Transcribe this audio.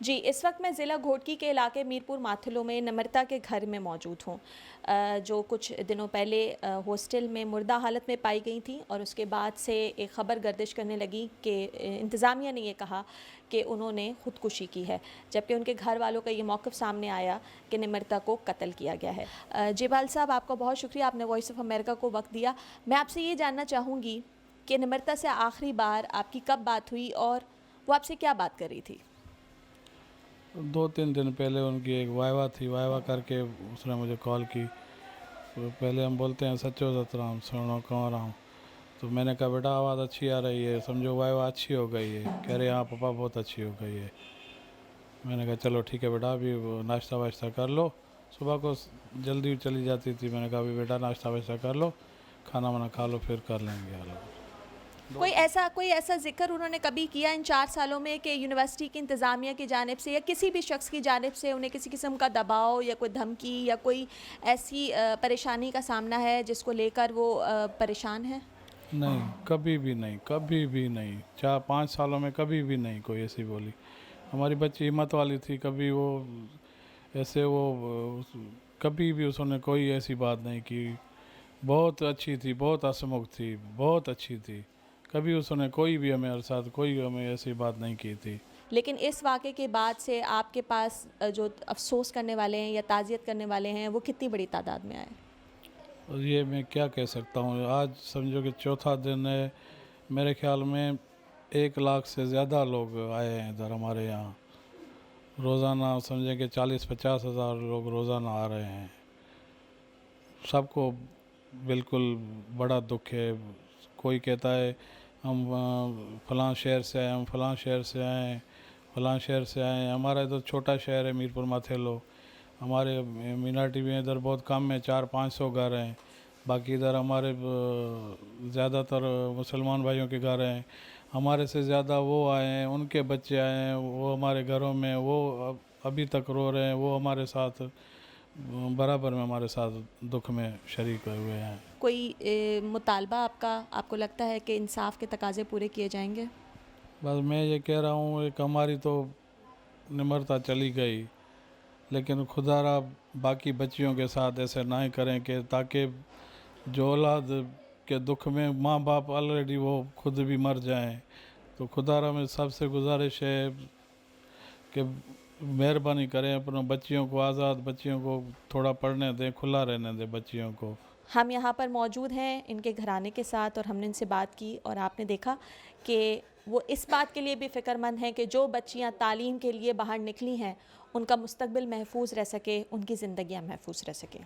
जी, इस वक्त मैं ज़िला घोटकी के इलाके मीरपुर माथुलो में नम्रता के घर में मौजूद हूँ, जो कुछ दिनों पहले हॉस्टल में मुर्दा हालत में पाई गई थी और उसके बाद से एक ख़बर गर्दिश करने लगी कि इंतज़ामिया ने ये कहा कि उन्होंने ख़ुदकुशी की है, जबकि उनके घर वालों का ये मौक़िफ़ सामने आया कि नम्रता को कत्ल किया गया है। जेबाल साहब, आपका बहुत शुक्रिया, आपने वॉइस ऑफ अमेरिका को वक्त दिया। मैं आपसे ये जानना चाहूँगी कि नम्रता से आखिरी बार आपकी कब बात हुई और वो आपसे क्या बात कर रही थी? 2-3 दिन पहले उनकी एक वाइवा थी, वाइवा करके उसने मुझे कॉल की। तो पहले हम बोलते हैं सचो सतराम सुनो कौन राम। तो मैंने कहा बेटा आवाज़ अच्छी आ रही है, समझो वाइवा अच्छी हो गई है। कह रहे हाँ पापा बहुत अच्छी हो गई है। मैंने कहा चलो ठीक है बेटा, अभी वो नाश्ता वाश्ता कर लो। सुबह को जल्दी चली जाती थी, मैंने कहा अभी बेटा नाश्ता वाश्ता कर लो, खाना वाना खा लो, फिर कर लेंगे हाल। कोई ऐसा ज़िक्र उन्होंने कभी किया इन 4 सालों में कि यूनिवर्सिटी की इंतज़ामिया की जानिब से या किसी भी शख्स की जानिब से उन्हें किसी किस्म का दबाव या कोई धमकी या कोई ऐसी परेशानी का सामना है जिसको लेकर वो परेशान हैं? नहीं, कभी भी नहीं, कभी भी नहीं। 4-5 सालों में कभी भी नहीं कोई ऐसी बोली। हमारी बच्ची हिम्मत वाली थी, कभी वो ऐसे कभी भी उसने कोई ऐसी बात नहीं की। बहुत अच्छी थी, बहुत हँसमुख थी, बहुत अच्छी थी। कभी उसने कोई भी हमारे साथ कोई हमें ऐसी बात नहीं की थी। लेकिन इस वाक़े के बाद से आपके पास जो अफ़सोस करने वाले हैं या ताज़ियत करने वाले हैं, वो कितनी बड़ी तादाद में आए? और ये मैं क्या कह सकता हूँ, आज समझो कि चौथा दिन है। मेरे ख़्याल में 1 लाख से ज़्यादा लोग आए हैं इधर हमारे यहाँ। रोज़ाना समझे कि 40-50 हज़ार लोग रोज़ाना आ रहे हैं। सबको बिल्कुल बड़ा दुख है। कोई कहता है हम फलां शहर से आए, हम फलां शहर से आए हैं, फलां शहर से आए हैं। हमारा तो छोटा शहर है मीरपुर माथेलो। हमारे मिनाटी भी इधर बहुत कम है, 400-500 घर हैं। बाकी इधर हमारे ज़्यादातर मुसलमान भाइयों के घर हैं। हमारे से ज़्यादा वो आए हैं, उनके बच्चे आए हैं, वो हमारे घरों में वो अभी तक रो रहे हैं। वो हमारे साथ बराबर में हमारे साथ दुख में शरीक हुए हैं। कोई मुतालबा आपको लगता है कि इंसाफ़ के तकाज़े पूरे किए जाएँगे? बस मैं ये कह रहा हूँ, एक हमारी तो निम्रता चली गई, लेकिन खुदारा बाकी बच्चियों के साथ ऐसे ना ही करें कि ताकि जो औलाद के दुख में माँ बाप ऑलरेडी वो खुद भी मर जाएं। तो खुदारा में सबसे गुजारिश है कि मेहरबानी करें, अपने बच्चियों को, आज़ाद बच्चियों को थोड़ा पढ़ने दें, खुला रहने दें बच्चियों को। हम यहाँ पर मौजूद हैं इनके घराने के साथ और हमने इनसे बात की और आपने देखा कि वो इस बात के लिए भी फ़िक्रमंद हैं कि जो बच्चियाँ तालीम के लिए बाहर निकली हैं, उनका मुस्तकबिल महफूज रह सके, उनकी ज़िंदगियाँ महफूज रह सकें।